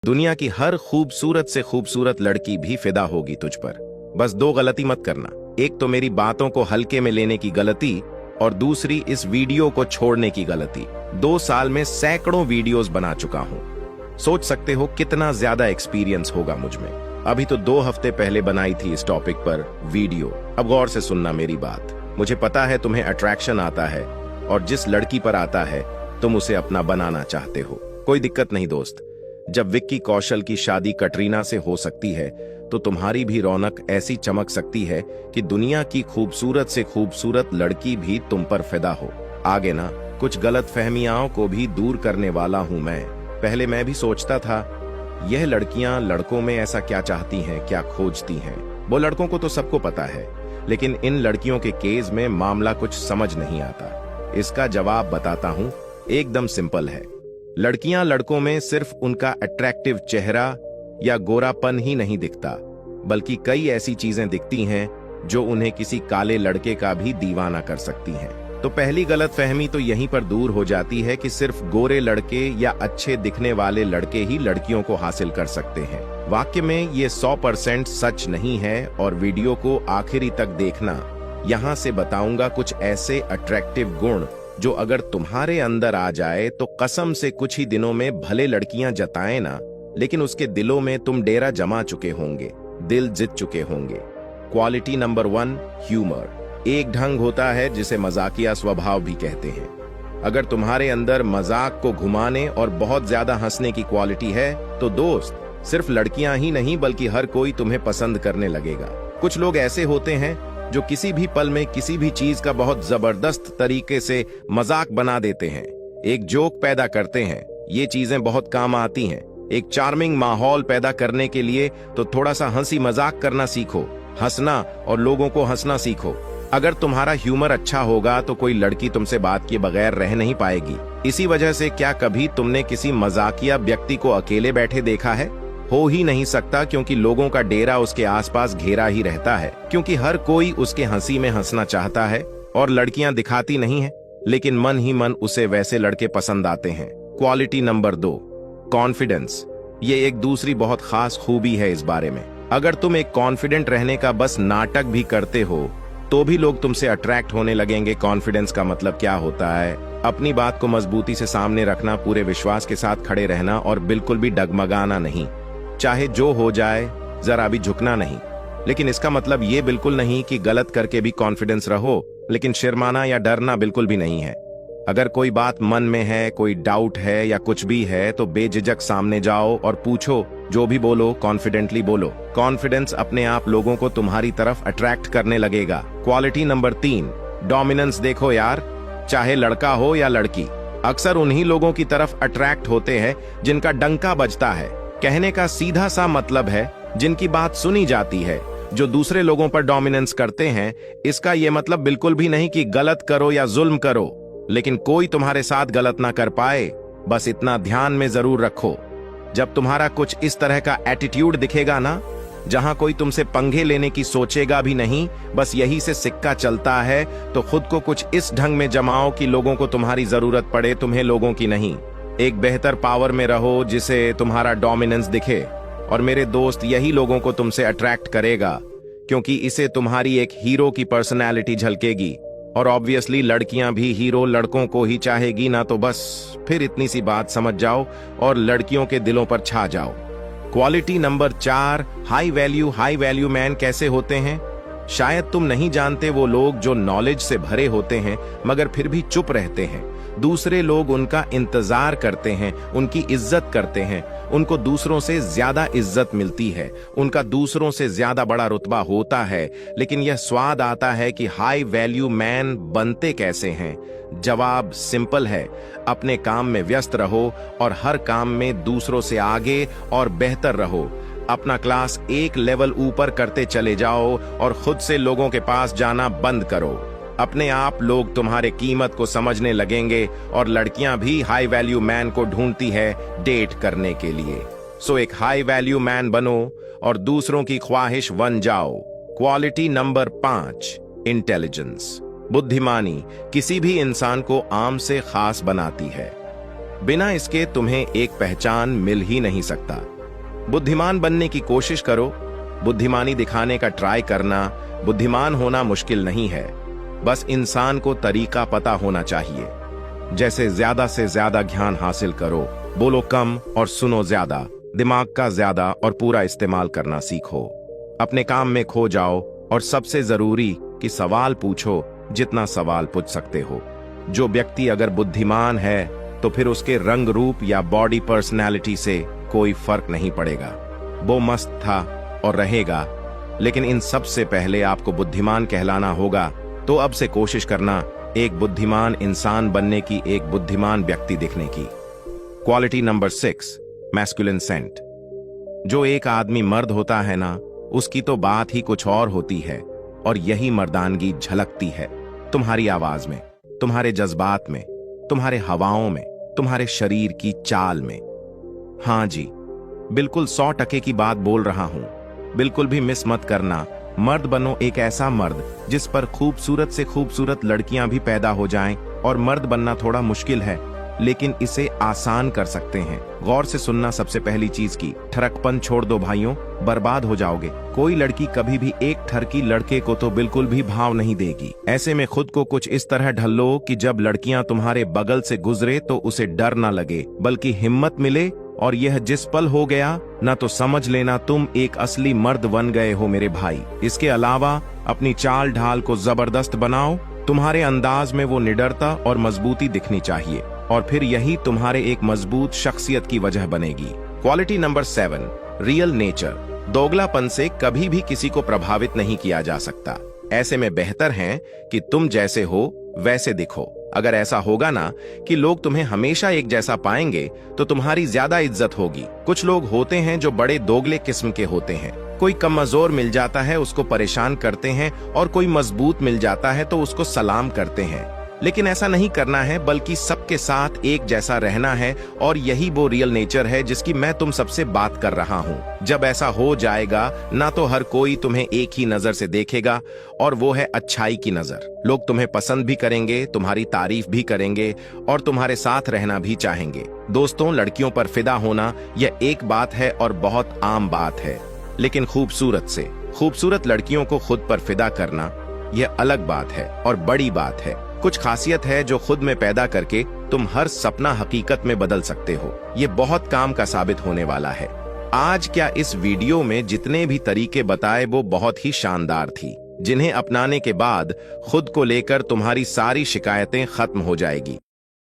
दुनिया की हर खूबसूरत से खूबसूरत लड़की भी फिदा होगी तुझ पर। बस दो गलती मत करना, एक तो मेरी बातों को हल्के में लेने की गलती और दूसरी इस वीडियो को छोड़ने की गलती। 2 साल में सैकड़ों वीडियोस बना चुका हूं। सोच सकते हो कितना ज्यादा एक्सपीरियंस होगा मुझ में। अभी तो 2 हफ्ते पहले बनाई थी इस टॉपिक पर वीडियो। अब गौर से सुनना मेरी बात। मुझे पता है तुम्हें अट्रैक्शन आता है और जिस लड़की पर आता है तुम उसे अपना बनाना चाहते हो। कोई दिक्कत नहीं दोस्त, जब विक्की कौशल की शादी कटरीना से हो सकती है तो तुम्हारी भी रौनक ऐसी चमक सकती है कि दुनिया की खूबसूरत से खूबसूरत लड़की भी तुम पर फिदा हो। आगे ना कुछ गलत फहमियाओं को भी दूर करने वाला हूं मैं। पहले मैं भी सोचता था यह लड़कियां लड़कों में ऐसा क्या चाहती हैं, क्या खोजती हैं। वो लड़कों को तो सबको पता है, लेकिन इन लड़कियों के केस में मामला कुछ समझ नहीं आता। इसका जवाब बताता हूं, एकदम सिंपल है। लड़कियां लड़कों में सिर्फ उनका अट्रैक्टिव चेहरा या गोरापन ही नहीं दिखता, बल्कि कई ऐसी चीजें दिखती हैं जो उन्हें किसी काले लड़के का भी दीवाना कर सकती हैं। तो पहली गलतफहमी तो यहीं पर दूर हो जाती है कि सिर्फ गोरे लड़के या अच्छे दिखने वाले लड़के ही लड़कियों को हासिल कर सकते हैं। वाक्य में ये 100% सच नहीं है और वीडियो को आखिरी तक देखना। यहाँ से बताऊंगा कुछ ऐसे अट्रैक्टिव गुण जो अगर तुम्हारे अंदर आ जाए तो कसम से कुछ ही दिनों में भले लड़कियां जताएं ना, लेकिन उसके दिलों में तुम डेरा जमा चुके होंगे, दिल जीत चुके होंगे। Quality number 1, humour. एक ढंग होता है जिसे मजाकिया स्वभाव भी कहते हैं। अगर तुम्हारे अंदर मजाक को घुमाने और बहुत ज्यादा हंसने की क्वालिटी है तो दोस्त, सिर्फ लड़कियां ही नहीं बल्कि हर कोई तुम्हें पसंद करने लगेगा। कुछ लोग ऐसे होते हैं जो किसी भी पल में किसी भी चीज का बहुत जबरदस्त तरीके से मजाक बना देते हैं, एक जोक पैदा करते हैं। ये चीजें बहुत काम आती हैं। एक चार्मिंग माहौल पैदा करने के लिए तो थोड़ा सा हंसी मजाक करना सीखो, हंसना और लोगों को हंसना सीखो। अगर तुम्हारा ह्यूमर अच्छा होगा तो कोई लड़की तुमसे बात किए बगैर रह नहीं पाएगी। इसी वजह से क्या कभी तुमने किसी मजाकिया व्यक्ति को अकेले बैठे देखा है? हो ही नहीं सकता, क्योंकि लोगों का डेरा उसके आसपास घेरा ही रहता है, क्योंकि हर कोई उसके हंसी में हंसना चाहता है और लड़कियां दिखाती नहीं है, लेकिन मन ही मन उसे वैसे लड़के पसंद आते हैं। Quality number 2, confidence. ये एक दूसरी बहुत खास खूबी है इस बारे में। अगर तुम एक कॉन्फिडेंट रहने का बस नाटक भी करते हो तो भी लोग तुमसे अट्रैक्ट होने लगेंगे। कॉन्फिडेंस का मतलब क्या होता है? अपनी बात को मजबूती से सामने रखना, पूरे विश्वास के साथ खड़े रहना और बिल्कुल भी डगमगाना नहीं। चाहे जो हो जाए जरा भी झुकना नहीं। लेकिन इसका मतलब ये बिल्कुल नहीं कि गलत करके भी कॉन्फिडेंस रहो, लेकिन शर्माना या डरना बिल्कुल भी नहीं है। अगर कोई बात मन में है, कोई डाउट है या कुछ भी है तो बेझिझक सामने जाओ और पूछो। जो भी बोलो कॉन्फिडेंटली बोलो। कॉन्फिडेंस अपने आप लोगों को तुम्हारी तरफ अट्रैक्ट करने लगेगा। Quality number 3, dominance. देखो यार, चाहे लड़का हो या लड़की, अक्सर उन्हीं लोगों की तरफ अट्रैक्ट होते हैं जिनका डंका बजता है। कहने का सीधा सा मतलब है जिनकी बात सुनी जाती है। जो दूसरे लोगों पर डोमिनेंस करते हैं, इसका यह मतलब बिल्कुल भी नहीं कि गलत करो या जुल्म करो, लेकिन कोई तुम्हारे साथ गलत ना कर पाए, बस इतना ध्यान में जरूर रखो। जब तुम्हारा कुछ इस तरह का एटीट्यूड दिखेगा ना, जहां कोई तुमसे पंगे लेने की सोचेगा भी नहीं, बस यही से सिक्का चलता है, तो खुद को कुछ इस ढंग में जमाओ कि लोगों को तुम्हारी जरूरत पड़े, तुम्हें लोगों की नहीं। एक बेहतर पावर में रहो जिसे तुम्हारा डोमिनेंस दिखे, और मेरे दोस्त यही लोगों को तुमसे अट्रैक्ट करेगा, क्योंकि इसे तुम्हारी एक हीरो की पर्सनैलिटी झलकेगी। और ऑब्वियसली लड़कियां भी हीरो लड़कों को ही चाहेगी ना, तो बस फिर इतनी सी बात समझ जाओ और लड़कियों के दिलों पर छा जाओ। Quality number 4, high value man कैसे होते हैं? शायद तुम नहीं जानते वो लोग जो नॉलेज से भरे होते हैं मगर फिर भी चुप रहते हैं। दूसरे लोग उनका इंतजार करते हैं, उनकी इज्जत करते हैं, उनको दूसरों से ज्यादा इज्जत मिलती है, उनका दूसरों से ज्यादा बड़ा रुतबा होता है। लेकिन यह स्वाद आता है कि हाई वैल्यू मैन बनते कैसे हैं? जवाब सिंपल है, अपने काम में व्यस्त रहो और हर काम में दूसरों से आगे और बेहतर रहो। अपना क्लास एक लेवल ऊपर करते चले जाओ और खुद से लोगों के पास जाना बंद करो। अपने आप लोग तुम्हारे कीमत को समझने लगेंगे और लड़कियां भी हाई वैल्यू मैन को ढूंढती है डेट करने के लिए। सो एक हाई वैल्यू मैन बनो और दूसरों की ख्वाहिश बन जाओ। Quality number 5, intelligence. बुद्धिमानी किसी भी इंसान को आम से खास बनाती है। बिना इसके तुम्हें एक पहचान मिल ही नहीं सकता। बुद्धिमान बनने की कोशिश करो। बुद्धिमानी दिखाने का ट्राई करना, बुद्धिमान होना मुश्किल नहीं है। बस इंसान को तरीका पता होना चाहिए। जैसे ज्यादा से ज्यादा ज्ञान हासिल करो, बोलो कम और सुनो ज्यादा, दिमाग का ज्यादा और पूरा इस्तेमाल करना सीखो। अपने काम में खो जाओ और सबसे जरूरी कि सवाल पूछो जितना सवाल पूछ सकते हो। जो व्यक्ति अगर बुद्धिमान है तो फिर उसके रंग रूप या बॉडी पर्सनैलिटी से कोई फर्क नहीं पड़ेगा। वो मस्त था और रहेगा, लेकिन इन सब से पहले आपको बुद्धिमान कहलाना होगा। तो अब से कोशिश करना एक बुद्धिमान इंसान बनने की, एक बुद्धिमान व्यक्ति दिखने की। Quality number 6, masculine scent. जो एक आदमी मर्द होता है ना, उसकी तो बात ही कुछ और होती है, और यही मर्दानगी झलकती है तुम्हारी आवाज में, तुम्हारे जज्बात में, तुम्हारे हवाओं में, तुम्हारे शरीर की चाल में। हाँ जी, बिल्कुल 100% की बात बोल रहा हूं। बिल्कुल भी मिस मत करना। मर्द बनो एक ऐसा मर्द जिस पर खूबसूरत से खूबसूरत लड़कियां भी पैदा हो जाएं। और मर्द बनना थोड़ा मुश्किल है, लेकिन इसे आसान कर सकते हैं। गौर से सुनना सबसे पहली चीज की, ठरकपन छोड़ दो भाइयों, बर्बाद हो जाओगे। कोई लड़की कभी भी एक ठरकी लड़के को तो बिल्कुल भी भाव नहीं देगी। ऐसे में खुद को कुछ इस तरह ढलो कि जब लड़कियां तुम्हारे बगल से गुजरे तो उसे डर ना लगे, बल्कि हिम्मत मिले। और यह जिस पल हो गया ना, तो समझ लेना तुम एक असली मर्द बन गए हो मेरे भाई। इसके अलावा अपनी चाल ढाल को जबरदस्त बनाओ। तुम्हारे अंदाज में वो निडरता और मजबूती दिखनी चाहिए, और फिर यही तुम्हारे एक मजबूत शख्सियत की वजह बनेगी। Quality number 7, real nature. दोगलापन से कभी भी किसी को प्रभावित नहीं किया जा सकता। ऐसे में बेहतर है कि तुम जैसे हो वैसे दिखो। अगर ऐसा होगा ना कि लोग तुम्हें हमेशा एक जैसा पाएंगे, तो तुम्हारी ज्यादा इज्जत होगी। कुछ लोग होते हैं जो बड़े दोगले किस्म के होते हैं। कोई कमजोर मिल जाता है उसको परेशान करते हैं, और कोई मजबूत मिल जाता है तो उसको सलाम करते हैं। लेकिन ऐसा नहीं करना है, बल्कि सबके साथ एक जैसा रहना है। और यही वो रियल नेचर है जिसकी मैं तुम सबसे बात कर रहा हूँ। जब ऐसा हो जाएगा ना, तो हर कोई तुम्हें एक ही नजर से देखेगा, और वो है अच्छाई की नजर। लोग तुम्हें पसंद भी करेंगे, तुम्हारी तारीफ भी करेंगे, और तुम्हारे साथ रहना भी चाहेंगे। दोस्तों, लड़कियों पर फिदा होना यह एक बात है और बहुत आम बात है, लेकिन खूबसूरत लड़कियों को खुद पर फिदा करना यह अलग बात है और बड़ी बात है। कुछ खासियत है जो खुद में पैदा करके तुम हर सपना हकीकत में बदल सकते हो। ये बहुत काम का साबित होने वाला है। आज क्या इस वीडियो में जितने भी तरीके बताए वो बहुत ही शानदार थी, जिन्हें अपनाने के बाद खुद को लेकर तुम्हारी सारी शिकायतें खत्म हो जाएगी।